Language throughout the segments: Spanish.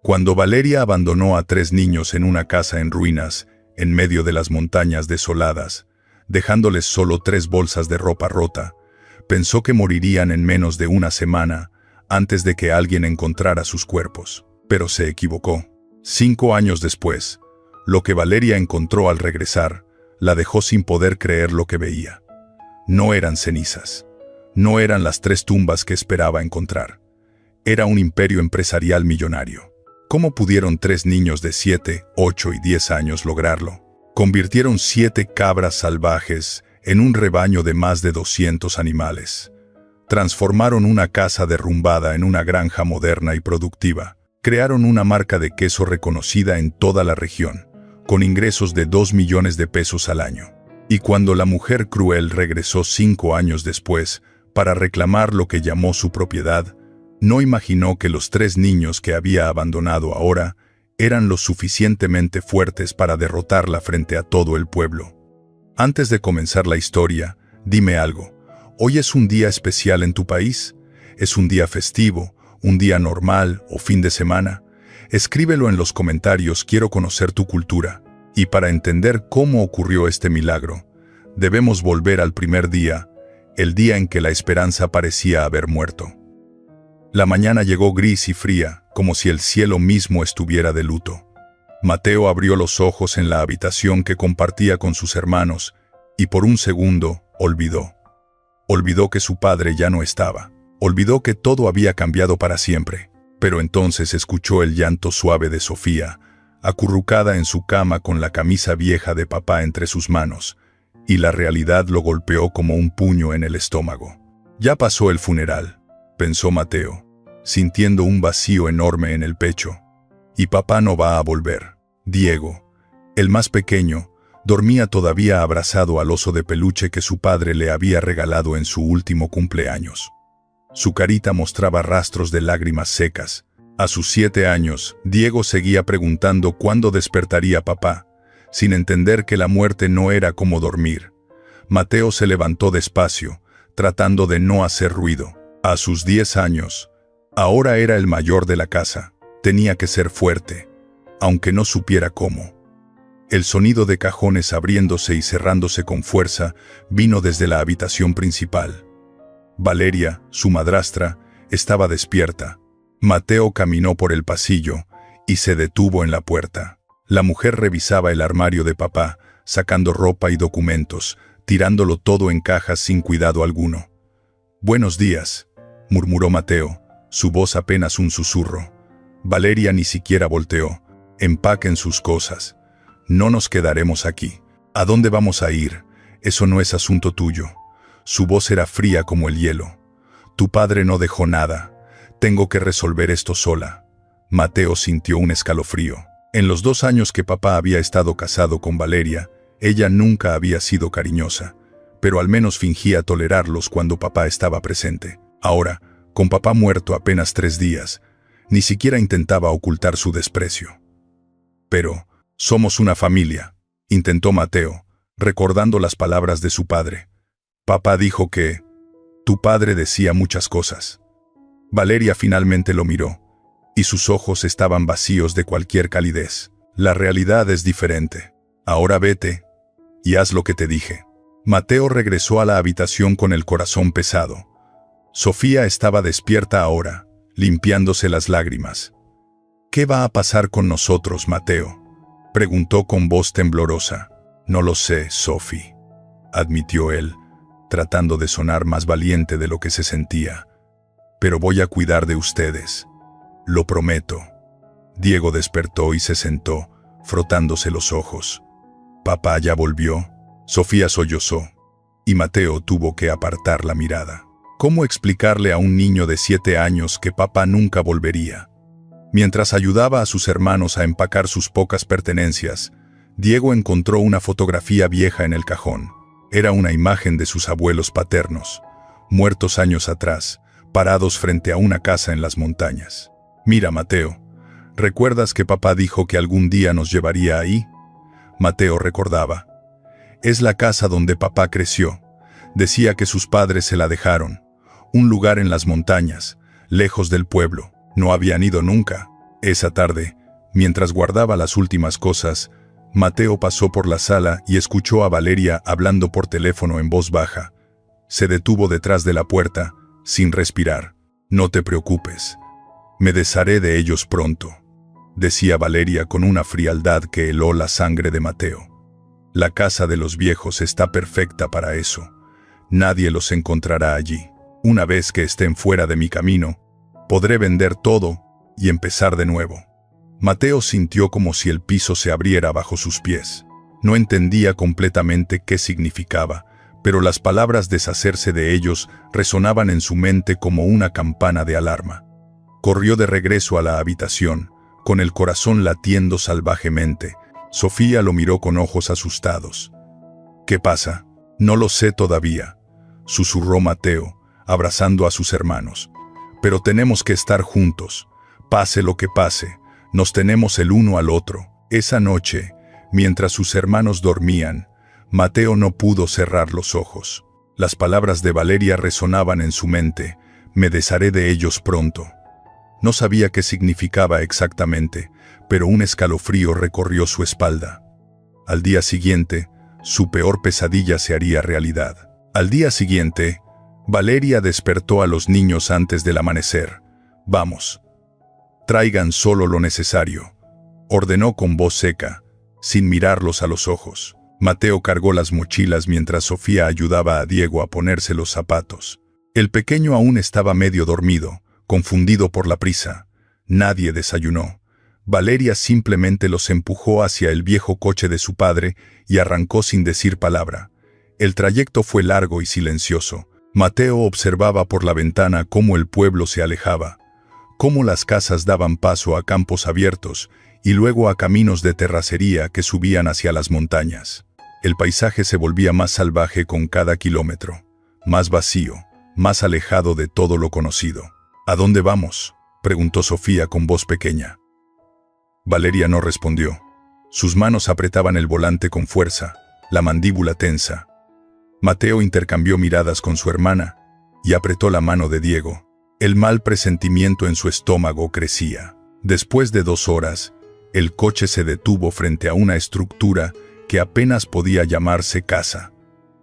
Cuando Valeria abandonó a 3 niños en una casa en ruinas, en medio de las montañas desoladas, dejándoles solo 3 bolsas de ropa rota, pensó que morirían en menos de una semana antes de que alguien encontrara sus cuerpos. Pero se equivocó. 5 años después, lo que Valeria encontró al regresar la dejó sin poder creer lo que veía. No eran cenizas. No eran las 3 tumbas que esperaba encontrar. Era un imperio empresarial millonario. ¿Cómo pudieron 3 niños de 7, 8 y 10 años lograrlo? Convirtieron 7 cabras salvajes en un rebaño de más de 200 animales. Transformaron una casa derrumbada en una granja moderna y productiva. Crearon una marca de queso reconocida en toda la región, con ingresos de 2 millones de pesos al año. Y cuando la mujer cruel regresó 5 años después para reclamar lo que llamó su propiedad, no imaginó que los 3 niños que había abandonado ahora eran lo suficientemente fuertes para derrotarla frente a todo el pueblo. Antes de comenzar la historia, dime algo. ¿Hoy es un día especial en tu país? ¿Es un día festivo, un día normal o fin de semana? Escríbelo en los comentarios, quiero conocer tu cultura. Y para entender cómo ocurrió este milagro, debemos volver al primer día, el día en que la esperanza parecía haber muerto. La mañana llegó gris y fría, como si el cielo mismo estuviera de luto. Mateo abrió los ojos en la habitación que compartía con sus hermanos, y por un segundo olvidó. Olvidó que su padre ya no estaba. Olvidó que todo había cambiado para siempre. Pero entonces escuchó el llanto suave de Sofía, acurrucada en su cama con la camisa vieja de papá entre sus manos, y la realidad lo golpeó como un puño en el estómago. Ya pasó el funeral, pensó Mateo, sintiendo un vacío enorme en el pecho. Y papá no va a volver. Diego, el más pequeño, dormía todavía abrazado al oso de peluche que su padre le había regalado en su último cumpleaños. Su carita mostraba rastros de lágrimas secas. A sus 7 años, Diego seguía preguntando cuándo despertaría papá, sin entender que la muerte no era como dormir. Mateo se levantó despacio, tratando de no hacer ruido. A sus 10 años, ahora era el mayor de la casa. Tenía que ser fuerte, aunque no supiera cómo. El sonido de cajones abriéndose y cerrándose con fuerza vino desde la habitación principal. Valeria, su madrastra, estaba despierta. Mateo caminó por el pasillo y se detuvo en la puerta. La mujer revisaba el armario de papá, sacando ropa y documentos, tirándolo todo en cajas sin cuidado alguno. «Buenos días», murmuró Mateo, su voz apenas un susurro. Valeria ni siquiera volteó. «Empaquen sus cosas. No nos quedaremos aquí. ¿A dónde vamos a ir? Eso no es asunto tuyo». Su voz era fría como el hielo. «Tu padre no dejó nada. Tengo que resolver esto sola». Mateo sintió un escalofrío. En los 2 años que papá había estado casado con Valeria, ella nunca había sido cariñosa, pero al menos fingía tolerarlos cuando papá estaba presente. Ahora, con papá muerto apenas 3 días, ni siquiera intentaba ocultar su desprecio. «Pero, somos una familia», intentó Mateo, recordando las palabras de su padre. «Papá dijo que... tu padre decía muchas cosas». Valeria finalmente lo miró, y sus ojos estaban vacíos de cualquier calidez. «La realidad es diferente. Ahora vete y haz lo que te dije». Mateo regresó a la habitación con el corazón pesado. Sofía estaba despierta ahora, limpiándose las lágrimas. «¿Qué va a pasar con nosotros, Mateo?», preguntó con voz temblorosa. «No lo sé, Sophie», admitió él, tratando de sonar más valiente de lo que se sentía. «Pero voy a cuidar de ustedes. Lo prometo». Diego despertó y se sentó, frotándose los ojos. «¿Papá ya volvió?», Sofía sollozó, y Mateo tuvo que apartar la mirada. ¿Cómo explicarle a un niño de 7 años que papá nunca volvería? Mientras ayudaba a sus hermanos a empacar sus pocas pertenencias, Diego encontró una fotografía vieja en el cajón. Era una imagen de sus abuelos paternos, muertos años atrás, parados frente a una casa en las montañas. «Mira, Mateo, ¿recuerdas que papá dijo que algún día nos llevaría ahí?». Mateo recordaba. «Es la casa donde papá creció. Decía que sus padres se la dejaron. Un lugar en las montañas, lejos del pueblo. No habían ido nunca. Esa tarde, mientras guardaba las últimas cosas, Mateo pasó por la sala y escuchó a Valeria hablando por teléfono en voz baja. Se detuvo detrás de la puerta, sin respirar. «No te preocupes. Me desharé de ellos pronto», decía Valeria con una frialdad que heló la sangre de Mateo. «La casa de los viejos está perfecta para eso. Nadie los encontrará allí. Una vez que estén fuera de mi camino, podré vender todo y empezar de nuevo». Mateo sintió como si el piso se abriera bajo sus pies. No entendía completamente qué significaba, pero las palabras deshacerse de ellos resonaban en su mente como una campana de alarma. Corrió de regreso a la habitación, con el corazón latiendo salvajemente. Sofía lo miró con ojos asustados. «¿Qué pasa?» «No lo sé todavía», susurró Mateo, abrazando a sus hermanos. «Pero tenemos que estar juntos. Pase lo que pase, nos tenemos el uno al otro». Esa noche, mientras sus hermanos dormían, Mateo no pudo cerrar los ojos. Las palabras de Valeria resonaban en su mente. «Me desharé de ellos pronto». No sabía qué significaba exactamente, pero un escalofrío recorrió su espalda. Al día siguiente, su peor pesadilla se haría realidad. Al día siguiente, Valeria despertó a los niños antes del amanecer. «Vamos. Traigan solo lo necesario», ordenó con voz seca, sin mirarlos a los ojos. Mateo cargó las mochilas mientras Sofía ayudaba a Diego a ponerse los zapatos. El pequeño aún estaba medio dormido, confundido por la prisa. Nadie desayunó. Valeria simplemente los empujó hacia el viejo coche de su padre y arrancó sin decir palabra. El trayecto fue largo y silencioso. Mateo observaba por la ventana cómo el pueblo se alejaba, cómo las casas daban paso a campos abiertos y luego a caminos de terracería que subían hacia las montañas. El paisaje se volvía más salvaje con cada kilómetro, más vacío, más alejado de todo lo conocido. «¿A dónde vamos?», preguntó Sofía con voz pequeña. Valeria no respondió. Sus manos apretaban el volante con fuerza, la mandíbula tensa. Mateo intercambió miradas con su hermana y apretó la mano de Diego. El mal presentimiento en su estómago crecía. Después de 2 horas, el coche se detuvo frente a una estructura que apenas podía llamarse casa.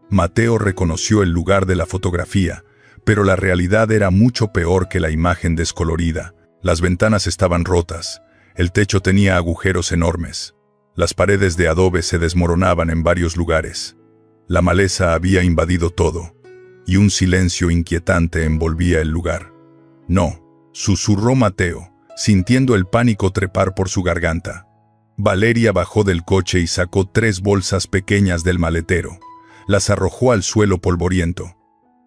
Mateo reconoció el lugar de la fotografía, pero la realidad era mucho peor que la imagen descolorida. Las ventanas estaban rotas, el techo tenía agujeros enormes, las paredes de adobe se desmoronaban en varios lugares. La maleza había invadido todo, y un silencio inquietante envolvía el lugar. «No», susurró Mateo, sintiendo el pánico trepar por su garganta. Valeria bajó del coche y sacó 3 bolsas pequeñas del maletero. Las arrojó al suelo polvoriento.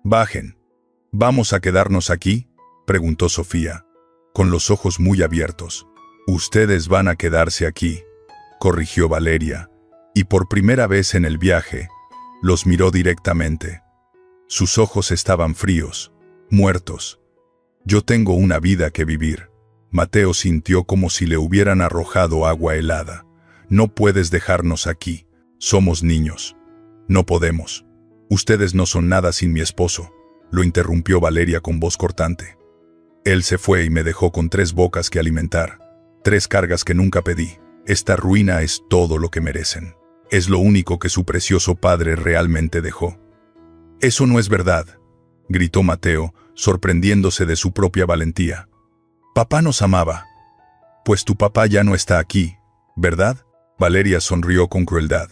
«Bajen». «¿Vamos a quedarnos aquí?», preguntó Sofía, con los ojos muy abiertos. «Ustedes van a quedarse aquí», corrigió Valeria, y por primera vez en el viaje, los miró directamente. Sus ojos estaban fríos, muertos. «Yo tengo una vida que vivir». Mateo sintió como si le hubieran arrojado agua helada. «No puedes dejarnos aquí. Somos niños. No podemos. Ustedes no son nada sin mi esposo», lo interrumpió Valeria con voz cortante. «Él se fue y me dejó con 3 bocas que alimentar, 3 cargas que nunca pedí. Esta ruina es todo lo que merecen. Es lo único que su precioso padre realmente dejó». «Eso no es verdad», gritó Mateo, sorprendiéndose de su propia valentía. «Papá nos amaba». «Pues tu papá ya no está aquí, ¿verdad?», Valeria sonrió con crueldad.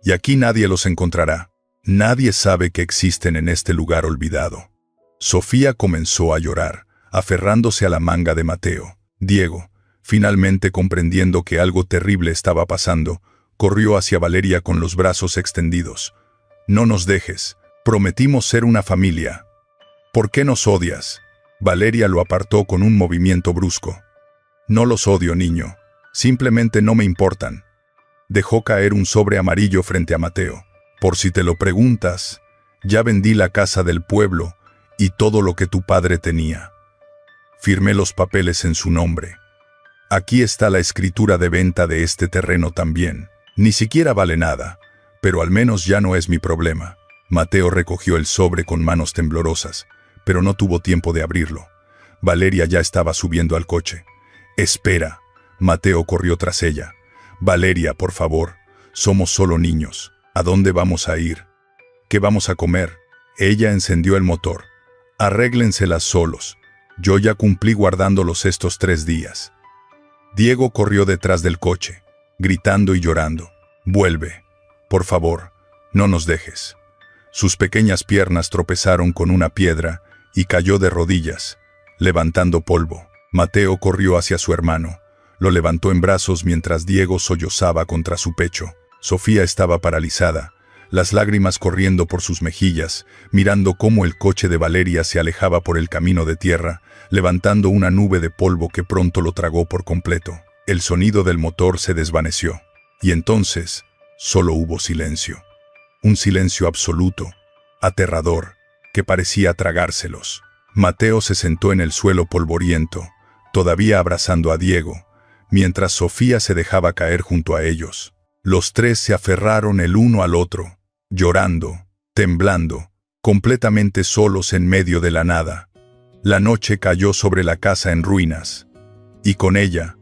«Y aquí nadie los encontrará. Nadie sabe que existen en este lugar olvidado». Sofía comenzó a llorar, aferrándose a la manga de Mateo. Diego, finalmente comprendiendo que algo terrible estaba pasando, corrió hacia Valeria con los brazos extendidos. «No nos dejes. Prometimos ser una familia. ¿Por qué nos odias?». Valeria lo apartó con un movimiento brusco. «No los odio, niño. Simplemente no me importan». Dejó caer un sobre amarillo frente a Mateo. «Por si te lo preguntas, ya vendí la casa del pueblo y todo lo que tu padre tenía. Firmé los papeles en su nombre. Aquí está la escritura de venta de este terreno también. Ni siquiera vale nada, pero al menos ya no es mi problema». Mateo recogió el sobre con manos temblorosas, pero no tuvo tiempo de abrirlo. Valeria ya estaba subiendo al coche. Espera. Mateo corrió tras ella. Valeria, por favor. Somos solo niños. ¿A dónde vamos a ir? ¿Qué vamos a comer? Ella encendió el motor. Arréglenselas solos. Yo ya cumplí guardándolos estos 3 días. Diego corrió detrás del coche, gritando y llorando. Vuelve. Por favor, no nos dejes. Sus pequeñas piernas tropezaron con una piedra y cayó de rodillas, levantando polvo. Mateo corrió hacia su hermano. Lo levantó en brazos mientras Diego sollozaba contra su pecho. Sofía estaba paralizada, las lágrimas corriendo por sus mejillas, mirando cómo el coche de Valeria se alejaba por el camino de tierra, levantando una nube de polvo que pronto lo tragó por completo. El sonido del motor se desvaneció. Y entonces, solo hubo silencio. Un silencio absoluto, aterrador, que parecía tragárselos. Mateo se sentó en el suelo polvoriento, todavía abrazando a Diego, mientras Sofía se dejaba caer junto a ellos. Los 3 se aferraron el uno al otro, llorando, temblando, completamente solos en medio de la nada. La noche cayó sobre la casa en ruinas, y con ella,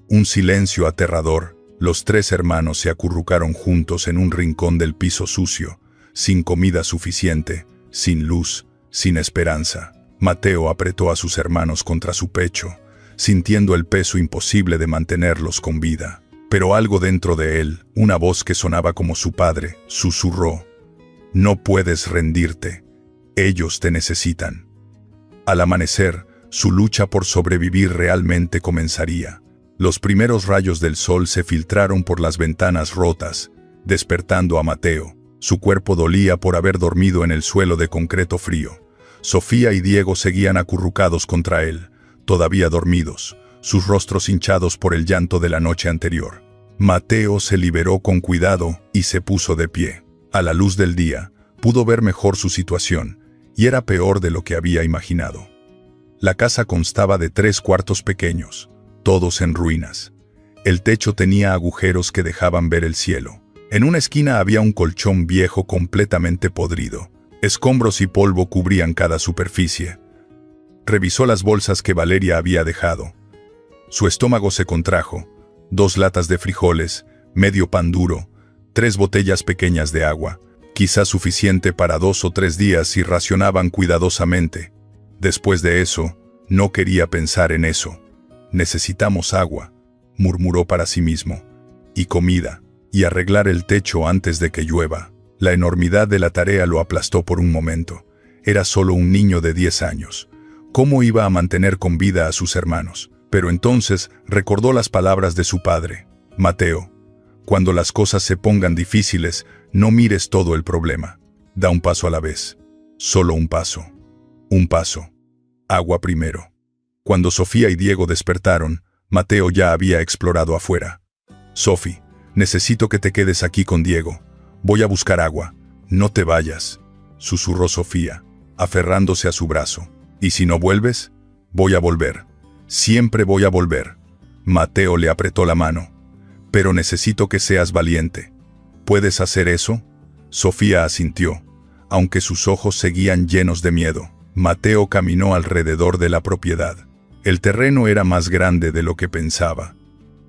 un silencio aterrador. Los 3 hermanos se acurrucaron juntos en un rincón del piso sucio, sin comida suficiente, sin luz, sin esperanza. Mateo apretó a sus hermanos contra su pecho, sintiendo el peso imposible de mantenerlos con vida. Pero algo dentro de él, una voz que sonaba como su padre, susurró: «No puedes rendirte. Ellos te necesitan». Al amanecer, su lucha por sobrevivir realmente comenzaría. Los primeros rayos del sol se filtraron por las ventanas rotas, despertando a Mateo. Su cuerpo dolía por haber dormido en el suelo de concreto frío. Sofía y Diego seguían acurrucados contra él, todavía dormidos, sus rostros hinchados por el llanto de la noche anterior. Mateo se liberó con cuidado y se puso de pie. A la luz del día, pudo ver mejor su situación, y era peor de lo que había imaginado. La casa constaba de 3 cuartos pequeños, todos en ruinas. El techo tenía agujeros que dejaban ver el cielo. En una esquina había un colchón viejo completamente podrido. Escombros y polvo cubrían cada superficie. Revisó las bolsas que Valeria había dejado. Su estómago se contrajo. 2 latas de frijoles, medio pan duro, 3 botellas pequeñas de agua, quizás suficiente para 2 o 3 días si racionaban cuidadosamente. Después de eso, no quería pensar en eso. «Necesitamos agua», murmuró para sí mismo, «y comida, y arreglar el techo antes de que llueva». La enormidad de la tarea lo aplastó por un momento. Era solo un niño de 10 años. ¿Cómo iba a mantener con vida a sus hermanos? Pero entonces recordó las palabras de su padre: «Mateo, cuando las cosas se pongan difíciles, no mires todo el problema. Da un paso a la vez. Solo un paso. Un paso. Agua primero». Cuando Sofía y Diego despertaron, Mateo ya había explorado afuera. «Sofi, necesito que te quedes aquí con Diego. Voy a buscar agua. No te vayas», susurró Sofía, aferrándose a su brazo. «¿Y si no vuelves?» «Voy a volver. Siempre voy a volver». Mateo le apretó la mano. «Pero necesito que seas valiente. ¿Puedes hacer eso?» Sofía asintió, aunque sus ojos seguían llenos de miedo. Mateo caminó alrededor de la propiedad. El terreno era más grande de lo que pensaba.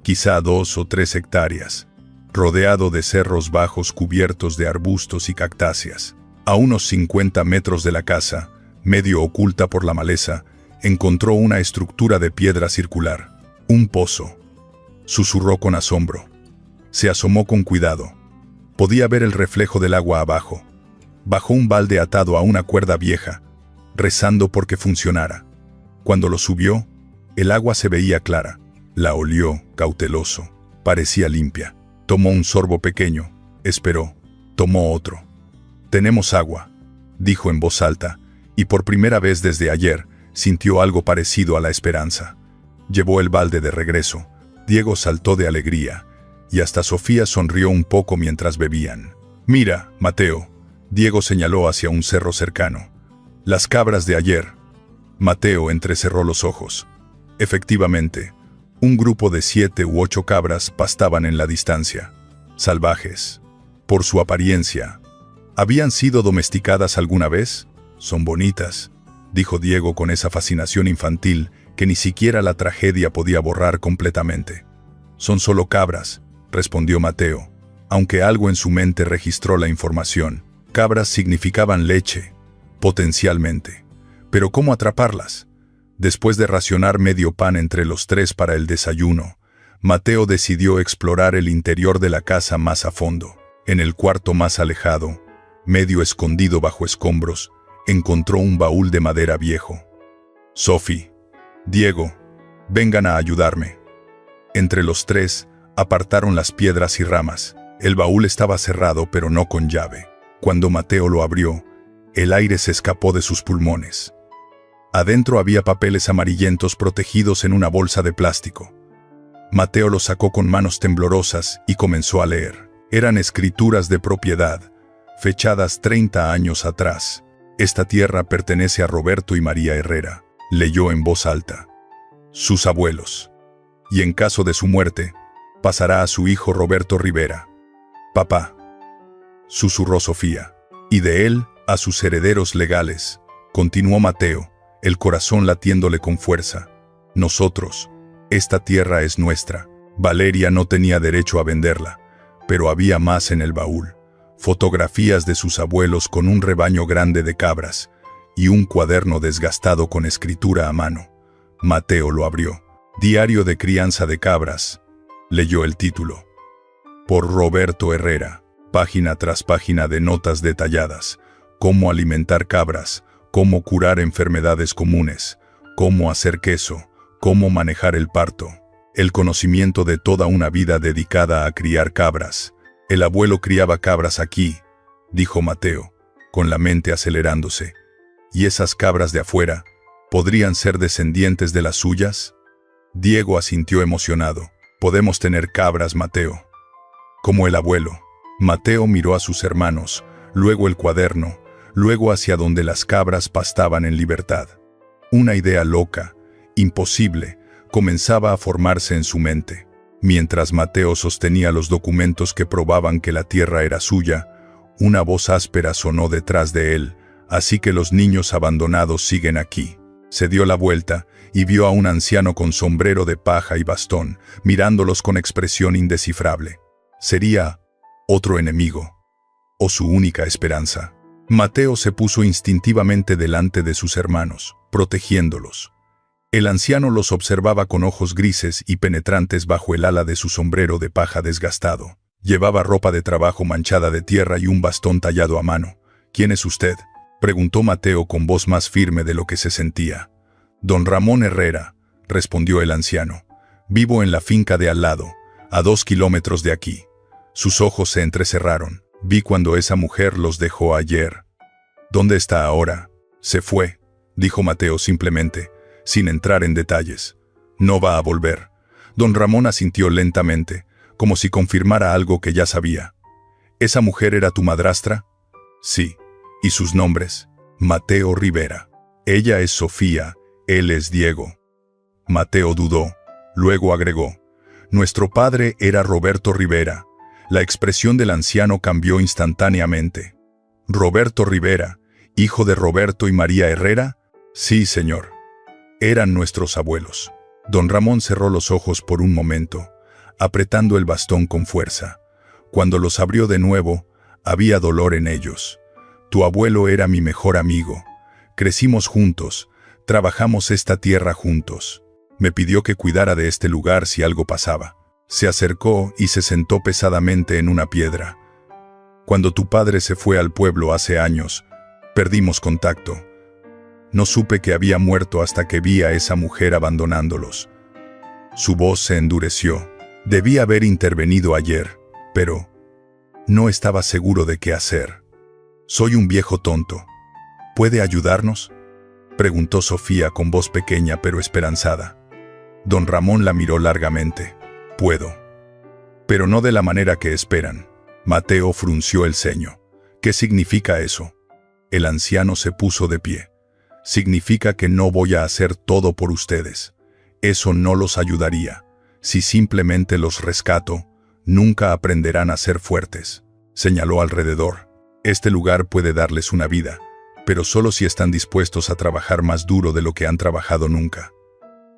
Quizá 2 o 3 hectáreas. Rodeado de cerros bajos cubiertos de arbustos y cactáceas. A unos 50 metros de la casa, medio oculta por la maleza, encontró una estructura de piedra circular. «Un pozo», susurró con asombro. Se asomó con cuidado. Podía ver el reflejo del agua abajo. Bajó un balde atado a una cuerda vieja, rezando porque funcionara. Cuando lo subió, el agua se veía clara. La olió, cauteloso. Parecía limpia. Tomó un sorbo pequeño, esperó, tomó otro. «Tenemos agua», dijo en voz alta, y por primera vez desde ayer sintió algo parecido a la esperanza. Llevó el balde de regreso. Diego saltó de alegría, y hasta Sofía sonrió un poco mientras bebían. «Mira, Mateo», Diego señaló hacia un cerro cercano. «Las cabras de ayer». Mateo entrecerró los ojos. Efectivamente, un grupo de 7 u 8 cabras pastaban en la distancia. Salvajes. Por su apariencia. ¿Habían sido domesticadas alguna vez? «Son bonitas», dijo Diego con esa fascinación infantil que ni siquiera la tragedia podía borrar completamente. «Son solo cabras», respondió Mateo, aunque algo en su mente registró la información. Cabras significaban leche, potencialmente. Pero ¿cómo atraparlas? Después de racionar medio pan entre los tres para el desayuno, Mateo decidió explorar el interior de la casa más a fondo. En el cuarto más alejado, medio escondido bajo escombros, encontró un baúl de madera viejo. «Sophie, Diego, vengan a ayudarme». Entre los tres, apartaron las piedras y ramas. El baúl estaba cerrado, pero no con llave. Cuando Mateo lo abrió, el aire se escapó de sus pulmones. Adentro había papeles amarillentos protegidos en una bolsa de plástico. Mateo los sacó con manos temblorosas y comenzó a leer. Eran escrituras de propiedad, fechadas 30 años atrás. «Esta tierra pertenece a Roberto y María Herrera», leyó en voz alta. «Sus abuelos. Y en caso de su muerte, pasará a su hijo Roberto Rivera». «Papá», susurró Sofía. «Y de él a sus herederos legales», continuó Mateo, el corazón latiéndole con fuerza. «Nosotros, esta tierra es nuestra. Valeria no tenía derecho a venderla, pero había más en el baúl. Fotografías de sus abuelos con un rebaño grande de cabras y un cuaderno desgastado con escritura a mano». Mateo lo abrió. «Diario de crianza de cabras», leyó el título. «Por Roberto Herrera». Página tras página de notas detalladas. Cómo alimentar cabras, cómo curar enfermedades comunes, cómo hacer queso, cómo manejar el parto. El conocimiento de toda una vida dedicada a criar cabras. «El abuelo criaba cabras aquí», dijo Mateo, con la mente acelerándose. «¿Y esas cabras de afuera podrían ser descendientes de las suyas?» Diego asintió emocionado. «Podemos tener cabras, Mateo. Como el abuelo». Mateo miró a sus hermanos, luego el cuaderno, luego hacia donde las cabras pastaban en libertad. Una idea loca, imposible, comenzaba a formarse en su mente. Mientras Mateo sostenía los documentos que probaban que la tierra era suya, una voz áspera sonó detrás de él. «Así que los niños abandonados siguen aquí». Se dio la vuelta y vio a un anciano con sombrero de paja y bastón, mirándolos con expresión indescifrable. Sería otro enemigo, o su única esperanza. Mateo se puso instintivamente delante de sus hermanos, protegiéndolos. El anciano los observaba con ojos grises y penetrantes bajo el ala de su sombrero de paja desgastado. Llevaba ropa de trabajo manchada de tierra y un bastón tallado a mano. «¿Quién es usted?», preguntó Mateo con voz más firme de lo que se sentía. «Don Ramón Herrera», respondió el anciano. «Vivo en la finca de al lado, a 2 kilómetros de aquí». Sus ojos se entrecerraron. «Vi cuando esa mujer los dejó ayer». «¿Dónde está ahora?» «Se fue», dijo Mateo simplemente, sin entrar en detalles. «No va a volver». Don Ramón asintió lentamente, como si confirmara algo que ya sabía. «¿Esa mujer era tu madrastra?» «Sí». «¿Y sus nombres?» «Mateo Rivera. Ella es Sofía, él es Diego». Mateo dudó, luego agregó: «Nuestro padre era Roberto Rivera». La expresión del anciano cambió instantáneamente. «¿Roberto Rivera, hijo de Roberto y María Herrera?» «Sí, señor. Eran nuestros abuelos». Don Ramón cerró los ojos por un momento, apretando el bastón con fuerza. Cuando los abrió de nuevo, había dolor en ellos. «Tu abuelo era mi mejor amigo. Crecimos juntos, trabajamos esta tierra juntos. Me pidió que cuidara de este lugar si algo pasaba». Se acercó y se sentó pesadamente en una piedra. «Cuando tu padre se fue al pueblo hace años, perdimos contacto. No supe que había muerto hasta que vi a esa mujer abandonándolos». Su voz se endureció. «Debí haber intervenido ayer, pero no estaba seguro de qué hacer. Soy un viejo tonto. ¿Puede ayudarnos?», preguntó Sofía con voz pequeña pero esperanzada. Don Ramón la miró largamente. «Puedo. Pero no de la manera que esperan». Mateo frunció el ceño. «¿Qué significa eso?». El anciano se puso de pie. «Significa que no voy a hacer todo por ustedes. Eso no los ayudaría. Si simplemente los rescato, nunca aprenderán a ser fuertes». Señaló alrededor. «Este lugar puede darles una vida, pero solo si están dispuestos a trabajar más duro de lo que han trabajado nunca».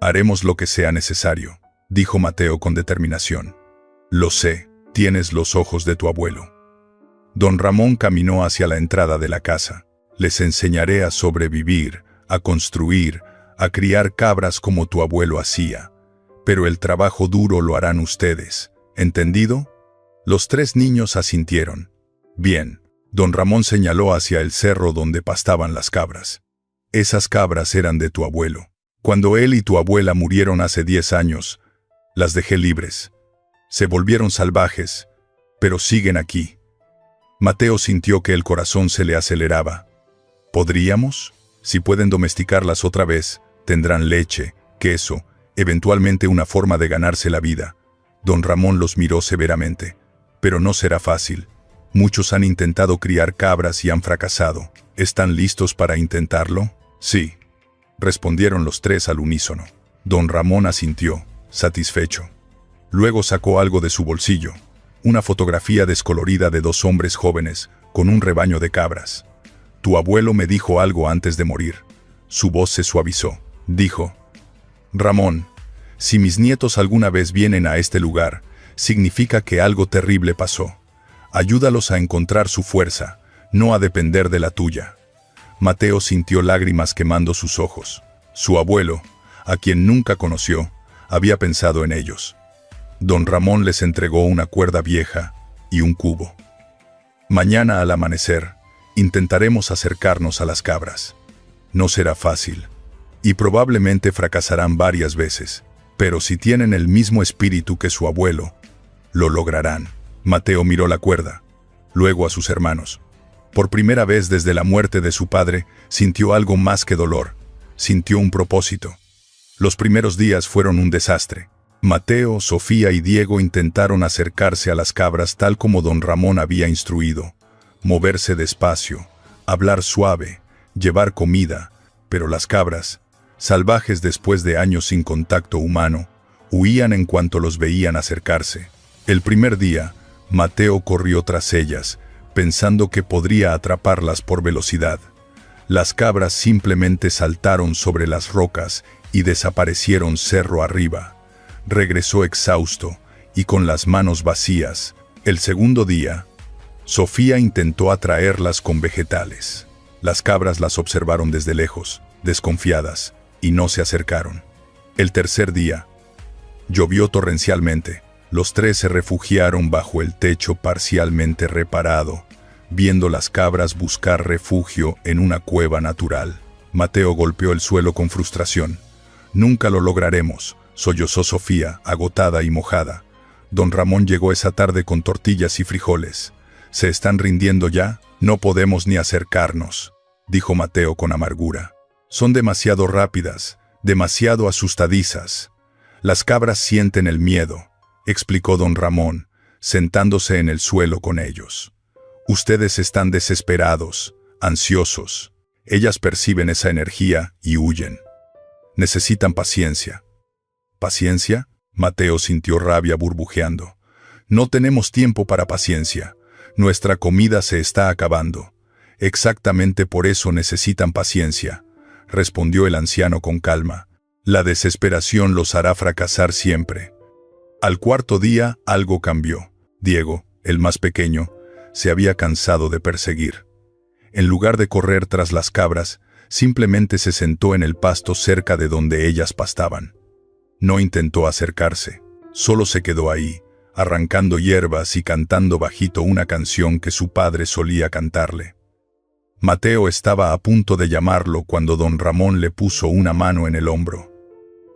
Haremos lo que sea necesario, dijo Mateo con determinación. Lo sé, tienes los ojos de tu abuelo. Don Ramón caminó hacia la entrada de la casa. Les enseñaré a sobrevivir, a construir, a criar cabras como tu abuelo hacía. Pero el trabajo duro lo harán ustedes, ¿entendido? Los 3 niños asintieron. Bien, don Ramón señaló hacia el cerro donde pastaban las cabras. Esas cabras eran de tu abuelo. Cuando él y tu abuela murieron hace 10 años, las dejé libres. Se volvieron salvajes, pero siguen aquí. Mateo sintió que el corazón se le aceleraba. ¿Podríamos? Si pueden domesticarlas otra vez, tendrán leche, queso, eventualmente una forma de ganarse la vida. Don Ramón los miró severamente. Pero no será fácil. Muchos han intentado criar cabras y han fracasado. ¿Están listos para intentarlo? Sí, respondieron los 3 al unísono. Don Ramón asintió, satisfecho. Luego sacó algo de su bolsillo, una fotografía descolorida de 2 hombres jóvenes con un rebaño de cabras. Tu abuelo me dijo algo antes de morir. Su voz se suavizó. Dijo: Ramón, si mis nietos alguna vez vienen a este lugar, significa que algo terrible pasó. Ayúdalos a encontrar su fuerza, no a depender de la tuya. Mateo sintió lágrimas quemando sus ojos. Su abuelo, a quien nunca conoció, había pensado en ellos. Don Ramón les entregó una cuerda vieja y un cubo. Mañana al amanecer, intentaremos acercarnos a las cabras. No será fácil, y probablemente fracasarán varias veces, pero si tienen el mismo espíritu que su abuelo, lo lograrán. Mateo miró la cuerda, luego a sus hermanos. Por primera vez desde la muerte de su padre, sintió algo más que dolor. Sintió un propósito. Los primeros días fueron un desastre. Mateo, Sofía y Diego intentaron acercarse a las cabras tal como don Ramón había instruido. Moverse despacio, hablar suave, llevar comida, pero las cabras, salvajes después de años sin contacto humano, huían en cuanto los veían acercarse. El primer día, Mateo corrió tras ellas, pensando que podría atraparlas por velocidad. Las cabras simplemente saltaron sobre las rocas y desaparecieron cerro arriba. Regresó exhausto y con las manos vacías. El segundo día, Sofía intentó atraerlas con vegetales. Las cabras las observaron desde lejos, desconfiadas, y no se acercaron. El tercer día, llovió torrencialmente. Los 3 se refugiaron bajo el techo parcialmente reparado, viendo las cabras buscar refugio en una cueva natural. Mateo golpeó el suelo con frustración. Nunca lo lograremos, sollozó Sofía, agotada y mojada. Don Ramón llegó esa tarde con tortillas y frijoles. ¿Se están rindiendo ya? No podemos ni acercarnos, dijo Mateo con amargura. Son demasiado rápidas, demasiado asustadizas. Las cabras sienten el miedo, explicó don Ramón, sentándose en el suelo con ellos. Ustedes están desesperados, ansiosos. Ellas perciben esa energía y huyen. Necesitan paciencia. ¿Paciencia? Mateo sintió rabia burbujeando. No tenemos tiempo para paciencia. Nuestra comida se está acabando. Exactamente por eso necesitan paciencia, respondió el anciano con calma. La desesperación los hará fracasar siempre. Al cuarto día algo cambió. Diego, el más pequeño, se había cansado de perseguir. En lugar de correr tras las cabras, simplemente se sentó en el pasto cerca de donde ellas pastaban. No intentó acercarse, solo se quedó ahí, arrancando hierbas y cantando bajito una canción que su padre solía cantarle. Mateo estaba a punto de llamarlo cuando don Ramón le puso una mano en el hombro.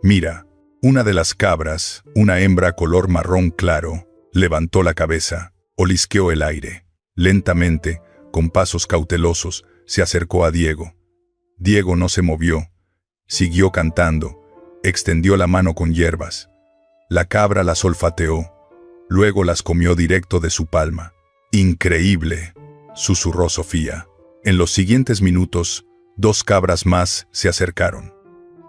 Mira, una de las cabras, una hembra color marrón claro, levantó la cabeza, olisqueó el aire. Lentamente, con pasos cautelosos, se acercó a Diego. Diego no se movió, siguió cantando, extendió la mano con hierbas. La cabra las olfateó, luego las comió directo de su palma. «Increíble», susurró Sofía. En los siguientes minutos, 2 cabras más se acercaron.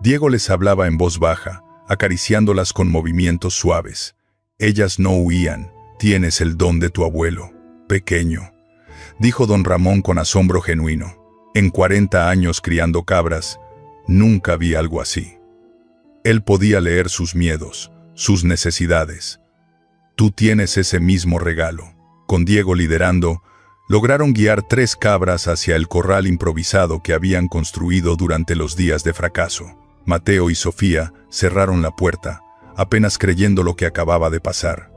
Diego les hablaba en voz baja, acariciándolas con movimientos suaves. Ellas no huían. «Tienes el don de tu abuelo, pequeño», dijo don Ramón con asombro genuino. «En 40 años criando cabras, nunca vi algo así». Él podía leer sus miedos, sus necesidades. Tú tienes ese mismo regalo. Con Diego liderando, lograron guiar 3 cabras hacia el corral improvisado que habían construido durante los días de fracaso. Mateo y Sofía cerraron la puerta, apenas creyendo lo que acababa de pasar.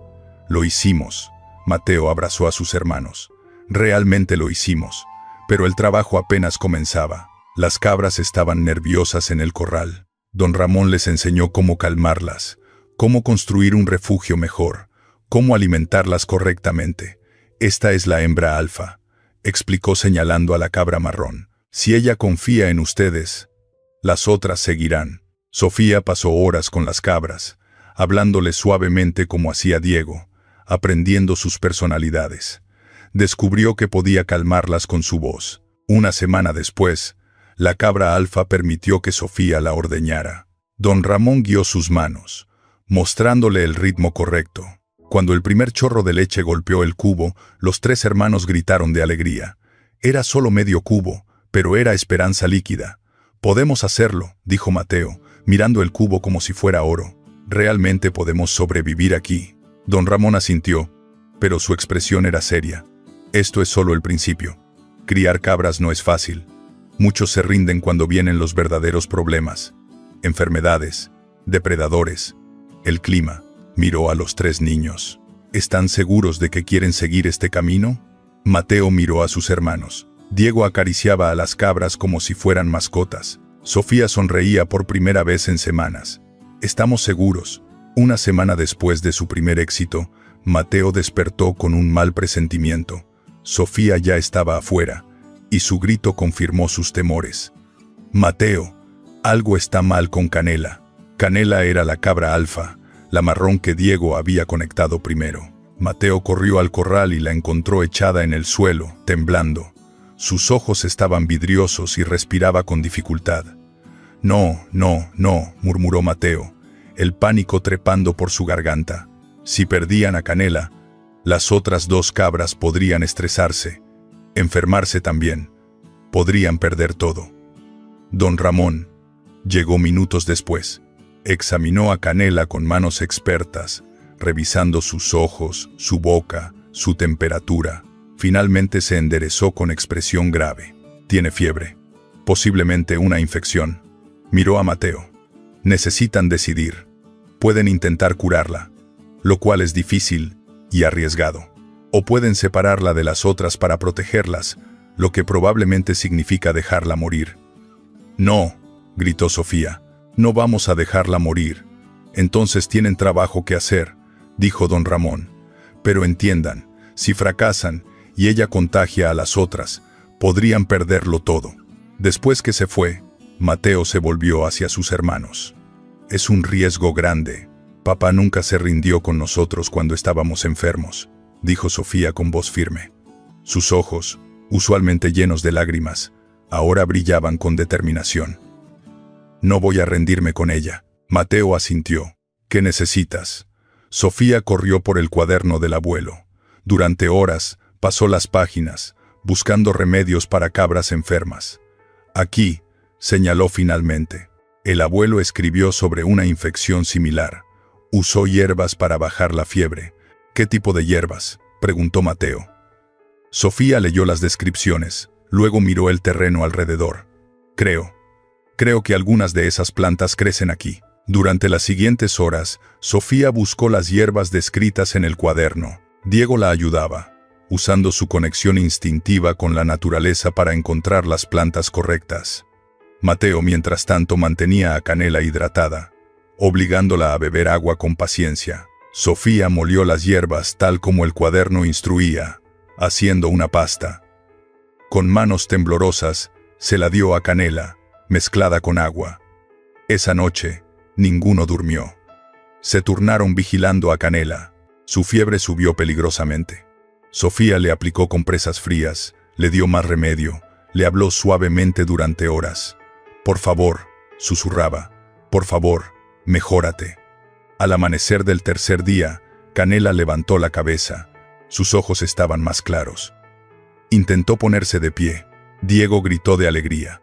Lo hicimos. Mateo abrazó a sus hermanos. Realmente lo hicimos. Pero el trabajo apenas comenzaba. Las cabras estaban nerviosas en el corral. Don Ramón les enseñó cómo calmarlas, cómo construir un refugio mejor, cómo alimentarlas correctamente. Esta es la hembra alfa, explicó señalando a la cabra marrón. Si ella confía en ustedes, las otras seguirán. Sofía pasó horas con las cabras, hablándoles suavemente como hacía Diego, aprendiendo sus personalidades. Descubrió que podía calmarlas con su voz. Una semana después, la cabra alfa permitió que Sofía la ordeñara. Don Ramón guió sus manos, mostrándole el ritmo correcto. Cuando el primer chorro de leche golpeó el cubo, los 3 hermanos gritaron de alegría. Era solo medio cubo, pero era esperanza líquida. «Podemos hacerlo», dijo Mateo, mirando el cubo como si fuera oro. «Realmente podemos sobrevivir aquí». Don Ramón asintió, pero su expresión era seria. «Esto es solo el principio. Criar cabras no es fácil. Muchos se rinden cuando vienen los verdaderos problemas. Enfermedades, depredadores, el clima». Miró a los 3 niños. ¿Están seguros de que quieren seguir este camino? Mateo miró a sus hermanos. Diego acariciaba a las cabras como si fueran mascotas. Sofía sonreía por primera vez en semanas. «Estamos seguros». Una semana después de su primer éxito, Mateo despertó con un mal presentimiento. Sofía ya estaba afuera, y su grito confirmó sus temores. «Mateo, algo está mal con Canela». Canela era la cabra alfa, la marrón que Diego había conectado primero. Mateo corrió al corral y la encontró echada en el suelo, temblando. Sus ojos estaban vidriosos y respiraba con dificultad. «No, no, no», murmuró Mateo, el pánico trepando por su garganta. Si perdían a Canela, las otras 2 cabras podrían estresarse, enfermarse también. Podrían perder todo. Don Ramón llegó minutos después. Examinó a Canela con manos expertas, revisando sus ojos, su boca, su temperatura. Finalmente se enderezó con expresión grave. «Tiene fiebre. Posiblemente una infección». Miró a Mateo. «Necesitan decidir. Pueden intentar curarla, lo cual es difícil y arriesgado. O pueden separarla de las otras para protegerlas, lo que probablemente significa dejarla morir». «No», gritó Sofía. «No vamos a dejarla morir». «Entonces tienen trabajo que hacer», dijo don Ramón. «Pero entiendan, si fracasan y ella contagia a las otras, podrían perderlo todo». Después que se fue, Mateo se volvió hacia sus hermanos. «Es un riesgo grande. Papá nunca se rindió con nosotros cuando estábamos enfermos», dijo Sofía con voz firme. Sus ojos, usualmente llenos de lágrimas, ahora brillaban con determinación. «No voy a rendirme con ella». Mateo asintió. «¿Qué necesitas?». Sofía corrió por el cuaderno del abuelo. Durante horas, pasó las páginas, buscando remedios para cabras enfermas. «Aquí», señaló finalmente. El abuelo escribió sobre una infección similar. Usó hierbas para bajar la fiebre. «¿Qué tipo de hierbas?», preguntó Mateo. Sofía leyó las descripciones, luego miró el terreno alrededor. Creo que algunas de esas plantas crecen aquí». Durante las siguientes horas, Sofía buscó las hierbas descritas en el cuaderno. Diego la ayudaba, usando su conexión instintiva con la naturaleza para encontrar las plantas correctas. Mateo, mientras tanto, mantenía a Canela hidratada, obligándola a beber agua con paciencia. Sofía molió las hierbas tal como el cuaderno instruía, haciendo una pasta. Con manos temblorosas, se la dio a Canela, mezclada con agua. Esa noche, ninguno durmió. Se turnaron vigilando a Canela. Su fiebre subió peligrosamente. Sofía le aplicó compresas frías, le dio más remedio, le habló suavemente durante horas. «Por favor», susurraba, «por favor, mejórate». Al amanecer del tercer día, Canela levantó la cabeza. Sus ojos estaban más claros. Intentó ponerse de pie. Diego gritó de alegría.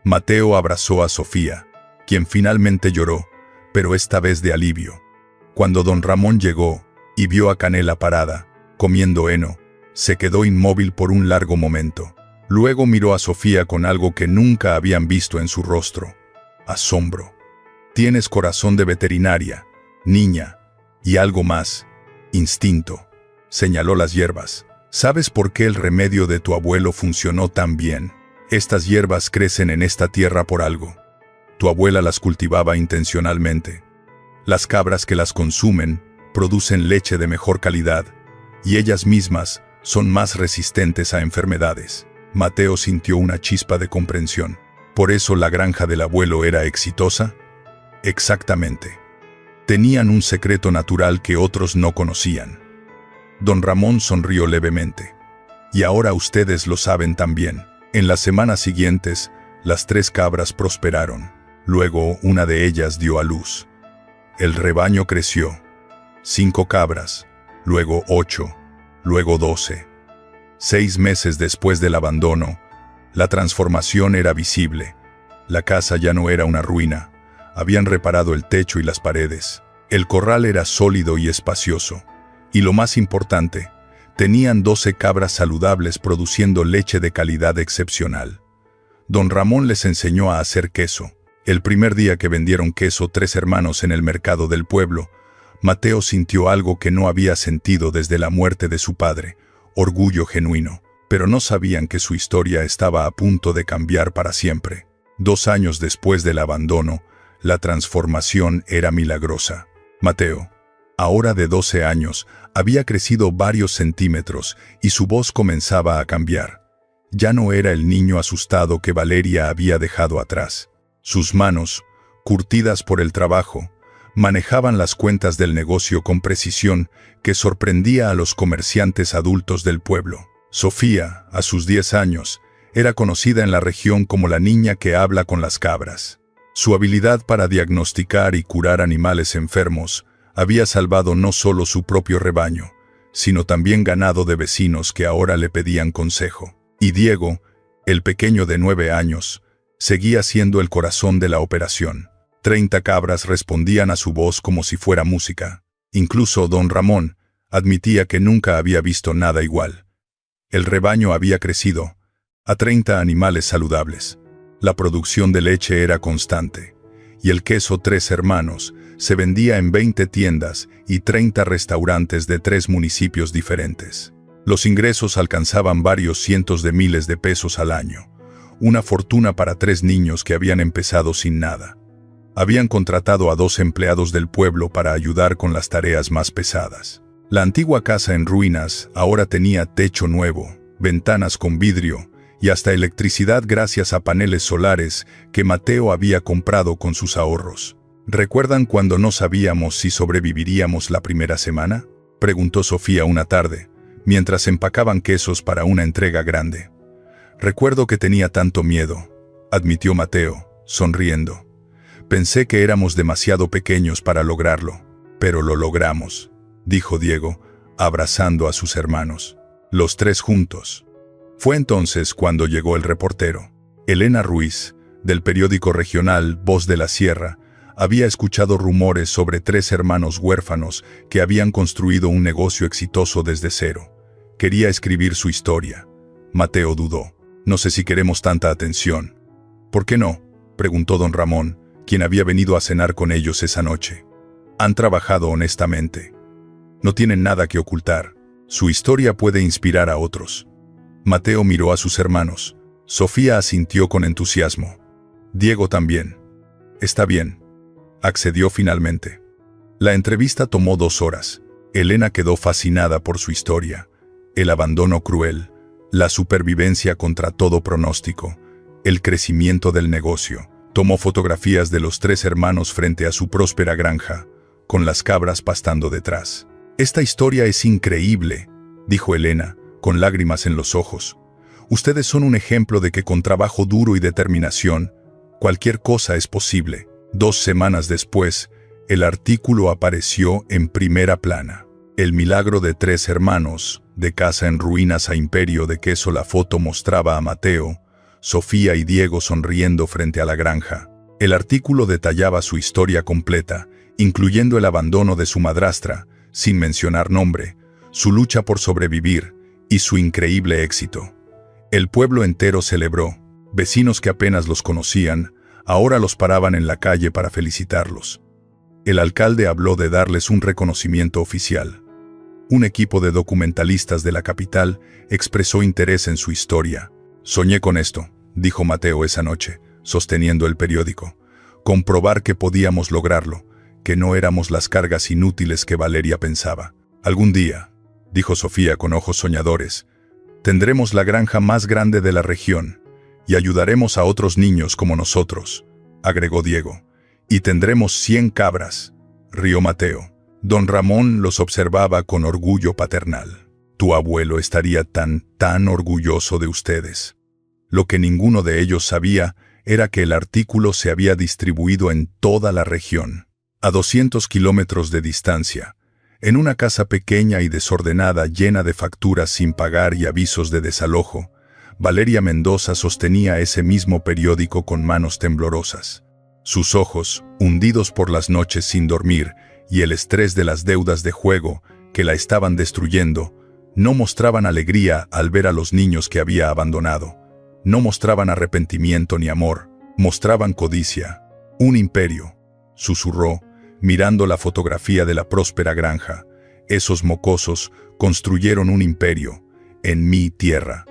Mateo abrazó a Sofía, quien finalmente lloró, pero esta vez de alivio. Cuando don Ramón llegó y vio a Canela parada, comiendo heno, se quedó inmóvil por un largo momento. Luego miró a Sofía con algo que nunca habían visto en su rostro: asombro. «Tienes corazón de veterinaria, niña, y algo más, instinto», señaló las hierbas. «¿Sabes por qué el remedio de tu abuelo funcionó tan bien? Estas hierbas crecen en esta tierra por algo. Tu abuela las cultivaba intencionalmente. Las cabras que las consumen producen leche de mejor calidad, y ellas mismas son más resistentes a enfermedades». Mateo sintió una chispa de comprensión. ¿Por eso la granja del abuelo era exitosa? Exactamente. Tenían un secreto natural que otros no conocían. Don Ramón sonrió levemente. Y ahora ustedes lo saben también. En las semanas siguientes, las 3 cabras prosperaron. Luego, una de ellas dio a luz. El rebaño creció. 5 cabras, luego 8, luego 12. 6 meses después del abandono, la transformación era visible. La casa ya no era una ruina. Habían reparado el techo y las paredes. El corral era sólido y espacioso. Y lo más importante, tenían 12 cabras saludables produciendo leche de calidad excepcional. Don Ramón les enseñó a hacer queso. El primer día que vendieron queso 3 hermanos en el mercado del pueblo, Mateo sintió algo que no había sentido desde la muerte de su padre: orgullo genuino. Pero no sabían que su historia estaba a punto de cambiar para siempre. 2 años después del abandono, la transformación era milagrosa. Mateo, ahora de 12 años, había crecido varios centímetros y su voz comenzaba a cambiar. Ya no era el niño asustado que Valeria había dejado atrás. Sus manos, curtidas por el trabajo, manejaban las cuentas del negocio con precisión que sorprendía a los comerciantes adultos del pueblo. Sofía, a sus 10 años, era conocida en la región como la niña que habla con las cabras. Su habilidad para diagnosticar y curar animales enfermos había salvado no solo su propio rebaño, sino también ganado de vecinos que ahora le pedían consejo. Y Diego, el pequeño de 9 años, seguía siendo el corazón de la operación. 30 cabras respondían a su voz como si fuera música. Incluso don Ramón admitía que nunca había visto nada igual. El rebaño había crecido a 30 animales saludables. La producción de leche era constante, y el queso 3 hermanos se vendía en 20 tiendas y 30 restaurantes de 3 municipios diferentes. Los ingresos alcanzaban varios cientos de miles de pesos al año, una fortuna para 3 niños que habían empezado sin nada. Habían contratado a 2 empleados del pueblo para ayudar con las tareas más pesadas. La antigua casa en ruinas ahora tenía techo nuevo, ventanas con vidrio y hasta electricidad gracias a paneles solares que Mateo había comprado con sus ahorros. ¿Recuerdan cuando no sabíamos si sobreviviríamos la primera semana?, preguntó Sofía una tarde, mientras empacaban quesos para una entrega grande. Recuerdo que tenía tanto miedo, admitió Mateo, sonriendo. Pensé que éramos demasiado pequeños para lograrlo, pero lo logramos, dijo Diego, abrazando a sus hermanos. Los 3 juntos. Fue entonces cuando llegó el reportero. Elena Ruiz, del periódico regional Voz de la Sierra, había escuchado rumores sobre 3 hermanos huérfanos que habían construido un negocio exitoso desde cero. Quería escribir su historia. Mateo dudó. No sé si queremos tanta atención. ¿Por qué no?, preguntó don Ramón, quien había venido a cenar con ellos esa noche. Han trabajado honestamente. No tienen nada que ocultar. Su historia puede inspirar a otros. Mateo miró a sus hermanos. Sofía asintió con entusiasmo. Diego también. Está bien, accedió finalmente. La entrevista tomó 2 horas. Elena quedó fascinada por su historia. El abandono cruel, la supervivencia contra todo pronóstico, el crecimiento del negocio. Tomó fotografías de los 3 hermanos frente a su próspera granja, con las cabras pastando detrás. Esta historia es increíble, dijo Elena, con lágrimas en los ojos. Ustedes son un ejemplo de que con trabajo duro y determinación, cualquier cosa es posible. 2 semanas después, el artículo apareció en primera plana. El milagro de 3 hermanos, de casa en ruinas a imperio de queso. La foto mostraba a Mateo, Sofía y Diego sonriendo frente a la granja. El artículo detallaba su historia completa, incluyendo el abandono de su madrastra, sin mencionar nombre, su lucha por sobrevivir y su increíble éxito. El pueblo entero celebró. Vecinos que apenas los conocían, ahora los paraban en la calle para felicitarlos. El alcalde habló de darles un reconocimiento oficial. Un equipo de documentalistas de la capital expresó interés en su historia. «Soñé con esto», dijo Mateo esa noche, sosteniendo el periódico. «Comprobar que podíamos lograrlo, que no éramos las cargas inútiles que Valeria pensaba. Algún día», dijo Sofía con ojos soñadores, «tendremos la granja más grande de la región y ayudaremos a otros niños como nosotros», agregó Diego. «Y tendremos 100 cabras», rió Mateo. Don Ramón los observaba con orgullo paternal. «Tu abuelo estaría tan orgulloso de ustedes». Lo que ninguno de ellos sabía era que el artículo se había distribuido en toda la región. A 200 kilómetros de distancia, en una casa pequeña y desordenada llena de facturas sin pagar y avisos de desalojo, Valeria Mendoza sostenía ese mismo periódico con manos temblorosas. Sus ojos, hundidos por las noches sin dormir y el estrés de las deudas de juego que la estaban destruyendo, no mostraban alegría al ver a los niños que había abandonado. No mostraban arrepentimiento ni amor, mostraban codicia. «Un imperio», susurró, mirando la fotografía de la próspera granja. «Esos mocosos construyeron un imperio, en mi tierra».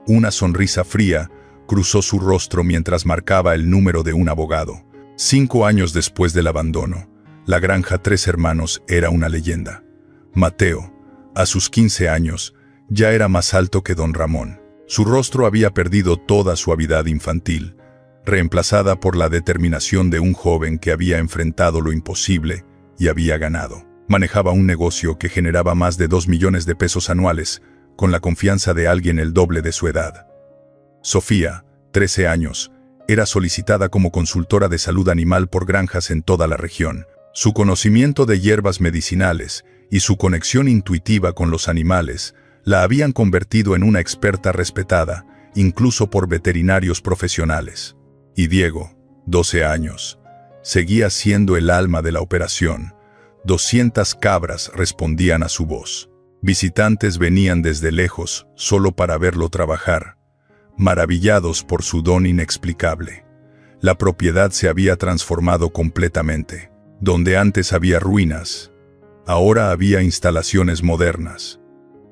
Una sonrisa fría cruzó su rostro mientras marcaba el número de un abogado. 5 años después del abandono, la granja Tres Hermanos era una leyenda. Mateo, a sus 15 años, ya era más alto que don Ramón. Su rostro había perdido toda suavidad infantil, reemplazada por la determinación de un joven que había enfrentado lo imposible y había ganado. Manejaba un negocio que generaba más de 2 millones de pesos anuales, con la confianza de alguien el doble de su edad. Sofía, 13 años, era solicitada como consultora de salud animal por granjas en toda la región. Su conocimiento de hierbas medicinales y su conexión intuitiva con los animales la habían convertido en una experta respetada, incluso por veterinarios profesionales. Y Diego, 12 años, seguía siendo el alma de la operación. 200 cabras respondían a su voz. Visitantes venían desde lejos solo para verlo trabajar, maravillados por su don inexplicable. La propiedad se había transformado completamente. Donde antes había ruinas, ahora había instalaciones modernas,